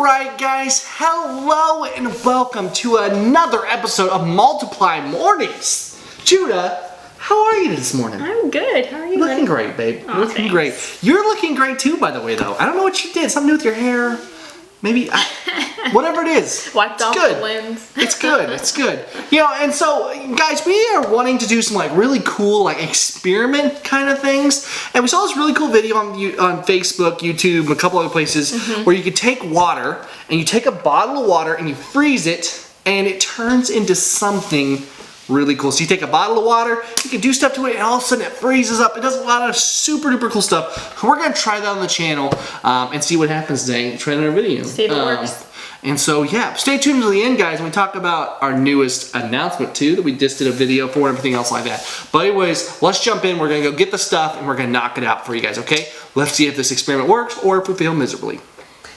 Alright guys, hello and welcome to another episode of Multiply Mornings. Judah, how are you this morning? I'm good. How are you? Looking great, babe. Oh, looking thanks. great. You're looking great too, by the way, though. I don't know what you did. Something new with your hair. Maybe, whatever it is. Wiped it's off good. the lens. It's good. It's good. You know, and so, guys, we are wanting to do some like really cool like experiment kind of things. And we saw this really cool video on Facebook, YouTube, a couple other places where you could take water and you take a bottle of water and you freeze it and it turns into something really cool. So you take a bottle of water, you can do stuff to it, and all of a sudden it freezes up. It does a lot of super duper cool stuff. We're gonna try that on the channel and see what happens today. Try it in our video. See if it works. And so yeah, stay tuned to the end, guys, when we talk about our newest announcement too, that we just did a video for and everything else like that. But anyways, let's jump in. We're gonna go get the stuff and we're gonna knock it out for you guys, okay? Let's see if this experiment works or if we fail miserably.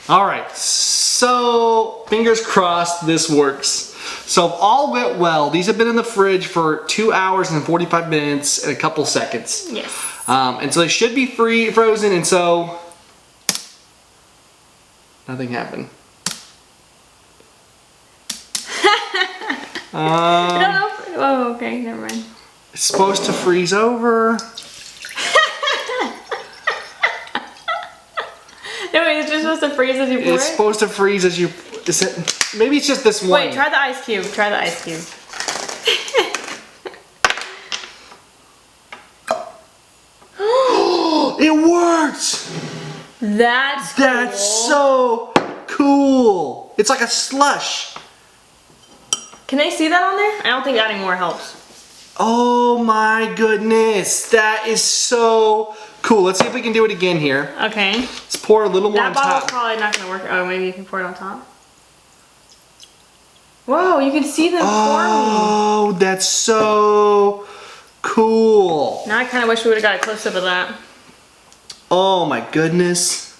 All right, so fingers crossed this works. So if all went well, these have been in the fridge for 2 hours and 45 minutes and a couple seconds. Yes. And so they should be frozen, and so nothing happened. I don't know. Oh, okay. Never mind. It's supposed to freeze over. No, it's just supposed to freeze as you pour It's it. supposed to freeze as you. Maybe it's just this one. Wait, try the ice cube. Try the ice cube. It works! That's That's so cool. It's like a slush. Can they see that on there? I don't think adding more helps. Oh my goodness, that is so cool. Let's see if we can do it again here. Okay. Let's pour a little more on That bottle's top. probably not gonna work. Oh, maybe you can pour it on top. Whoa, you can see them forming. Oh, that's so cool. Now I kind of wish we would have got a close up of that. Oh my goodness.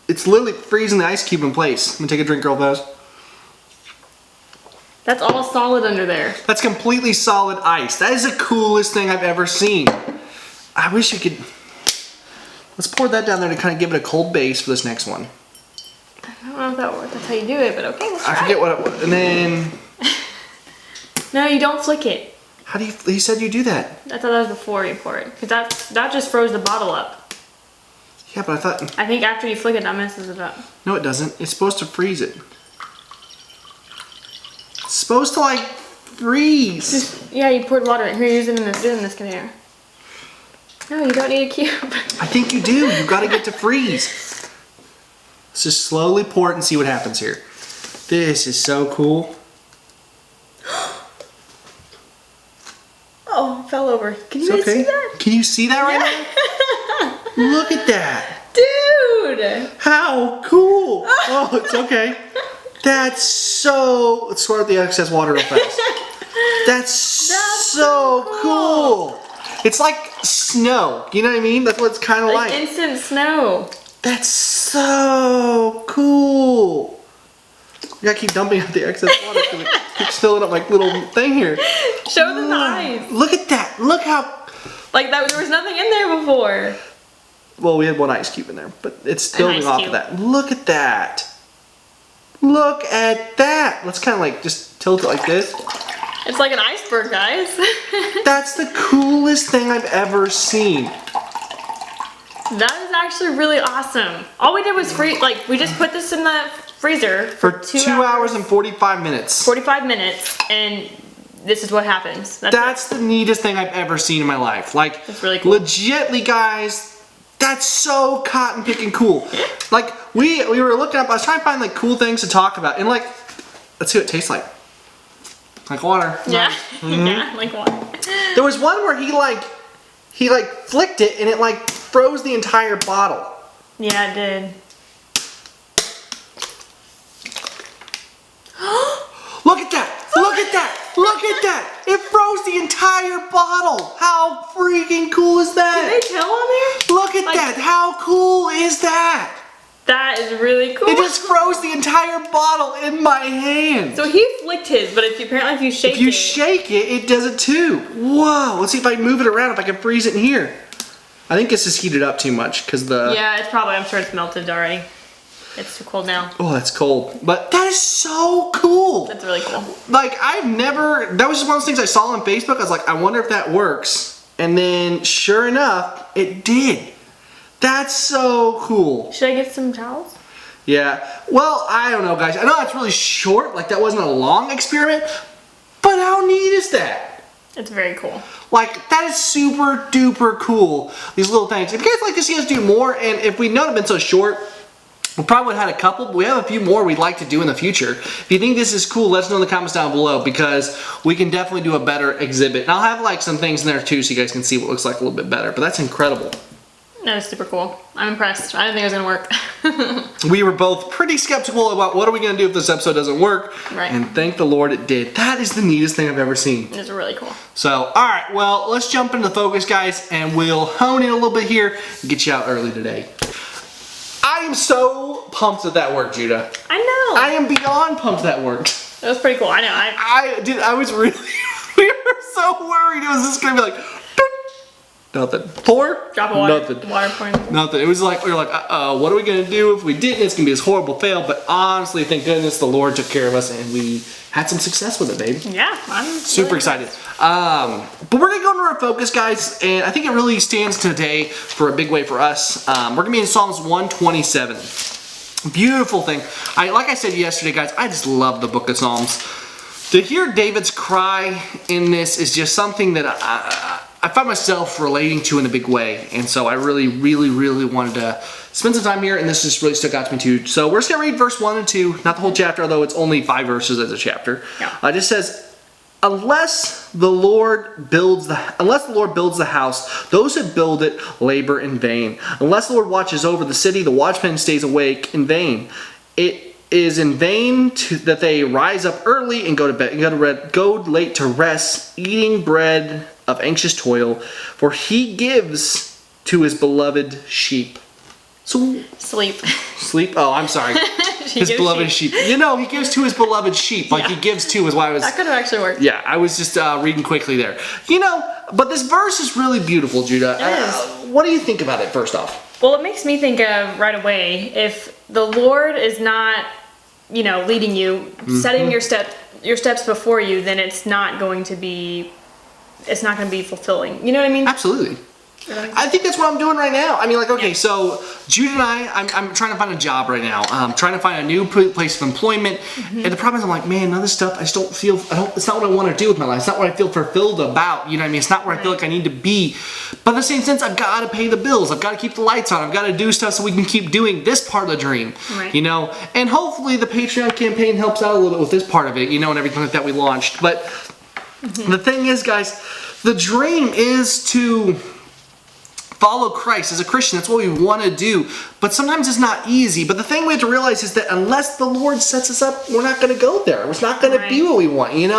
It's literally freezing the ice cube in place. I'm gonna take a drink real fast. That's all solid under there. That's completely solid ice. That is the coolest thing I've ever seen. I wish you could. Let's pour that down there to kind of give it a cold base for this next one. I don't know if that works. That's how you do it, but okay, let's try. I forget what it was. And then, No, you don't flick it. how do you said you do that? I thought that was before you pour it. Because that just froze the bottle up. Yeah, but I thought, I think after you flick it, that messes it up. no it doesn't. It's supposed to freeze it. It's supposed to like freeze. Just, yeah, you poured water in. Here, use it in this container. No, you don't need a cube. I think you do. You gotta get to freeze. Let's just slowly pour it and see what happens here. This is so cool. Oh, fell over. Can you It's guys okay. see that? Can you see that right now? Look at that. Dude! How cool. Oh, it's okay. That's so... Let's squirt the excess water real fast. That's so cool. It's like snow. You know what I mean? That's what it's kind of Like like. instant snow. That's so cool. You gotta keep dumping out the excess water because it keeps filling up my little thing here. Show them the eyes. Look at that. Look how... Like that, there was nothing in there before. Well, we had one ice cube in there, but it's An building ice off cube. of that. Look at that. Look at that. Let's kind of like just tilt it like this. It's like an iceberg, guys. That's the coolest thing I've ever seen. That is actually really awesome. All we did was we just put this in the freezer For 2 hours and 45 minutes. 45 minutes, and this is what happens. That's the neatest thing I've ever seen in my life. Like, That's really cool. legitly, guys, that's so cotton picking cool. Like, we were looking up, I was trying to find like cool things to talk about, and like, let's see what it tastes like. Like water. Yeah, yeah, like what? There was one where he flicked it and it like froze the entire bottle. Yeah, it did. Look at that! Look at that! Look at that! It froze the entire bottle! How freaking cool is Did that? they tell on there? Look at that! How cool is that? That is really cool. It just froze the entire bottle in my hand. So he flicked his, but apparently if you shake If you it, shake it, it does it too. Whoa! Let's see if I move it around, if I can freeze it in here. I think this is heated up too much because the... yeah, it's probably, I'm sure it's melted already. It's too cold now. Oh, that's cold. But that is so cool. That's really cool. Like, that was just one of those things I saw on Facebook. I was like, I wonder if that works. And then, sure enough, it did. That's so cool. Should I get some towels? Yeah. Well, I don't know, guys. I know that's really short. Like, that wasn't a long experiment. But how neat is that? It's very cool. Like, that is super duper cool. These little things. If you guys like to see us do more, and if we not have been so short, we probably would have had a couple, but we have a few more we'd like to do in the future. If you think this is cool, let us know in the comments down below, because we can definitely do a better exhibit. And I'll have like some things in there too, so you guys can see what looks like a little bit better. But that's incredible. That is super cool. I'm impressed. I didn't think it was gonna work. We were both pretty skeptical about what are we gonna do if this episode doesn't work. Right. And thank the Lord it did. That is the neatest thing I've ever seen. It's really cool. So, alright, well, let's jump into focus, guys, and we'll hone in a little bit here and get you out early today. I am so pumped that that worked, Judah. I know. I am beyond pumped that worked. That was pretty cool. I know. I was really, we were so worried it was just gonna be like, nothing. Pour? Drop of water. Nothing. Water pouring. Nothing. It was like, we were like, what are we gonna do if we didn't? It's gonna be this horrible fail, but honestly, thank goodness the Lord took care of us and we had some success with it, babe. Yeah, I'm Super really excited. But we're gonna go into our focus, guys, and I think it really stands today for a big way for us. We're gonna be in Psalms 127. Beautiful thing. Like I said yesterday, guys, I just love the book of Psalms. To hear David's cry in this is just something that I find myself relating to in a big way. And so I really, really, really wanted to spend some time here, and this just really stuck out to me too. So we're just gonna read verse 1 and 2, not the whole chapter, although it's only 5 verses as a chapter. Yeah. It just says, Unless the Lord builds the house, those who build it labor in vain. Unless the Lord watches over the city, the watchman stays awake in vain. It is in vain that they rise up early and go to bed, go late to rest, eating bread of anxious toil, for he gives to his beloved sheep. So sleep. Sleep? Oh, I'm sorry. His beloved sheep. You know, he gives to his beloved sheep. Like he gives to is why I was... That could have actually worked. Yeah, I was just reading quickly there. You know, but this verse is really beautiful, Judah. It is. What do you think about it, first off? Well, it makes me think of right away, if the Lord is not, leading you, setting your steps before you, then it's not going to be fulfilling. You know what I mean? Absolutely. I think that's what I'm doing right now. I mean, like, okay, so Judah and I'm trying to find a job right now. I'm trying to find a new place of employment. And the problem is I'm like, man, none of this stuff, it's not what I want to do with my life. It's not what I feel fulfilled about. You know what I mean? It's not where I feel like I need to be. But in the same sense, I've got to pay the bills. I've got to keep the lights on. I've got to do stuff so we can keep doing this part of the dream. Right. You know? And hopefully the Patreon campaign helps out a little bit with this part of it, and everything like that we launched. But the thing is, guys, the dream is to follow Christ as a Christian. That's what we want to do. But sometimes it's not easy. But the thing we have to realize is that unless the Lord sets us up, we're not going to go there. It's not going to be what we want, Yeah.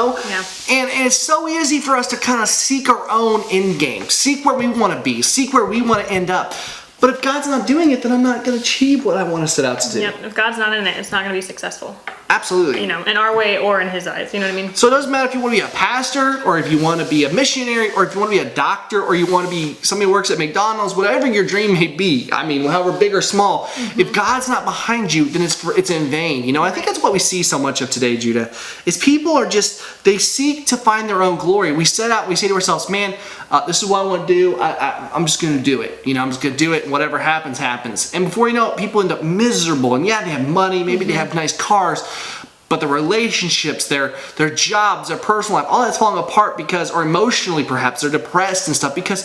And it's so easy for us to kind of seek our own end game, seek where we want to be, seek where we want to end up. But if God's not doing it, then I'm not going to achieve what I want to set out to do. Yep. If God's not in it, it's not going to be successful. Absolutely. In our way or in His eyes. You know what I mean? So it doesn't matter if you want to be a pastor, or if you want to be a missionary, or if you want to be a doctor, or you want to be somebody who works at McDonald's, whatever your dream may be. I mean, however big or small, if God's not behind you, then it's in vain. I think that's what we see so much of today, Judah, is people are they seek to find their own glory. We say to ourselves, man, this is what I want to do. I'm just going to do it. I'm just going to do it, and whatever happens, happens. And before you know it, people end up miserable. And yeah, they have money, maybe they have nice cars, but the relationships, their jobs, their personal life, all that's falling apart or emotionally perhaps, they're depressed and stuff because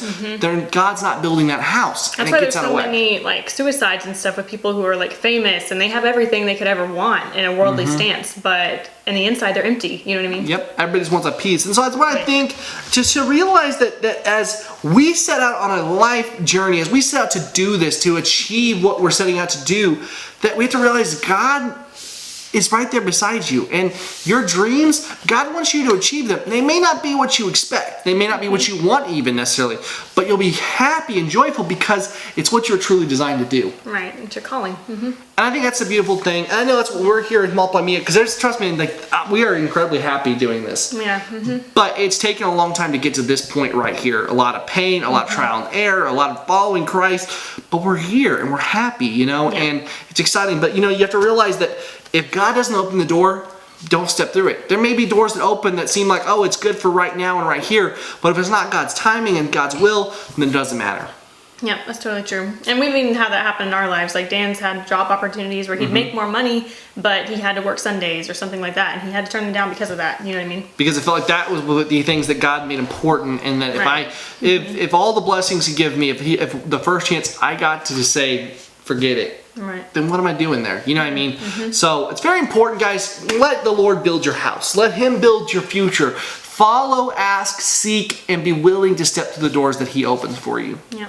God's not building that house. That's why there's so many suicides and stuff with people who are famous and they have everything they could ever want in a worldly stance, but in the inside they're empty. You know what I mean? Yep. Everybody just wants a piece. And so that's what I think, to realize that as we set out on a life journey, as we set out to do this, to achieve what we're setting out to do, that we have to realize God is right there beside you. And your dreams, God wants you to achieve them. They may not be what you expect. They may not be what you want even necessarily. But you'll be happy and joyful because it's what you're truly designed to do. Right. It's your calling. And I think that's the beautiful thing. And I know that's what we're here at Multiply Media, because trust me, we are incredibly happy doing this. Yeah. But it's taken a long time to get to this point right here. A lot of pain, a lot of trial and error, a lot of following Christ. but we're here and we're happy, you know, Yeah. and it's exciting. But, you know, you have to realize that if God doesn't open the door, don't step through it. There may be doors that open that seem like, oh, it's good for right now and right here, but if it's not God's timing and God's will, then it doesn't matter. Yeah, that's totally true. And we've even had that happen in our lives. Like Dan's had job opportunities where he'd make more money, but he had to work Sundays or something like that, and he had to turn them down because of that. You know what I mean? Because I felt like that was the things that God made important, and that Right. if all the blessings He give me, if the first chance I got to just say, forget it, Right. then what am I doing there? You know what I mean? So it's very important, guys. Let the Lord build your house. Let Him build your future. Follow, ask, seek, and be willing to step through the doors that He opens for you. Yeah.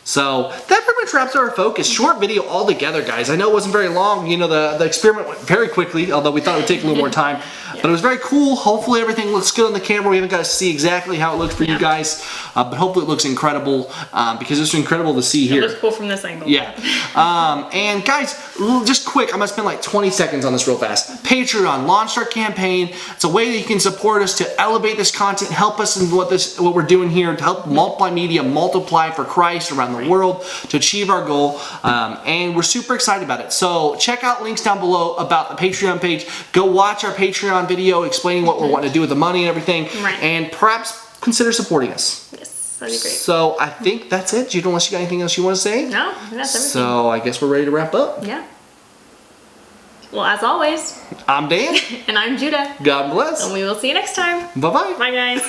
So that pretty much wraps our focus. Short video altogether, guys. I know it wasn't very long. You know, the experiment went very quickly, although we thought it would take a little more time. But it was very cool. Hopefully everything looks good on the camera. We haven't got to see exactly how it looks for you guys. But hopefully it looks incredible because it's incredible to see It here. looks cool from this angle. Yeah. And guys, just quick, I'm going to spend like 20 seconds on this real fast. Patreon launched our campaign. It's a way that you can support us to elevate this content, help us in what we're doing here, to help Multiply Media multiply for Christ around the world to achieve our goal. And we're super excited about it. So check out links down below about the Patreon page. Go watch our Patreon video explaining what we're wanting to do with the money and everything. Right. And perhaps consider supporting us. Yes, that'd be great. So I think that's it. Jude, unless you got anything else you want to say? No, that's everything. So I guess we're ready to wrap up. Yeah. Well, as always, I'm Dan. and I'm Judah, God bless. and we will see you next time. Bye-bye. Bye, guys.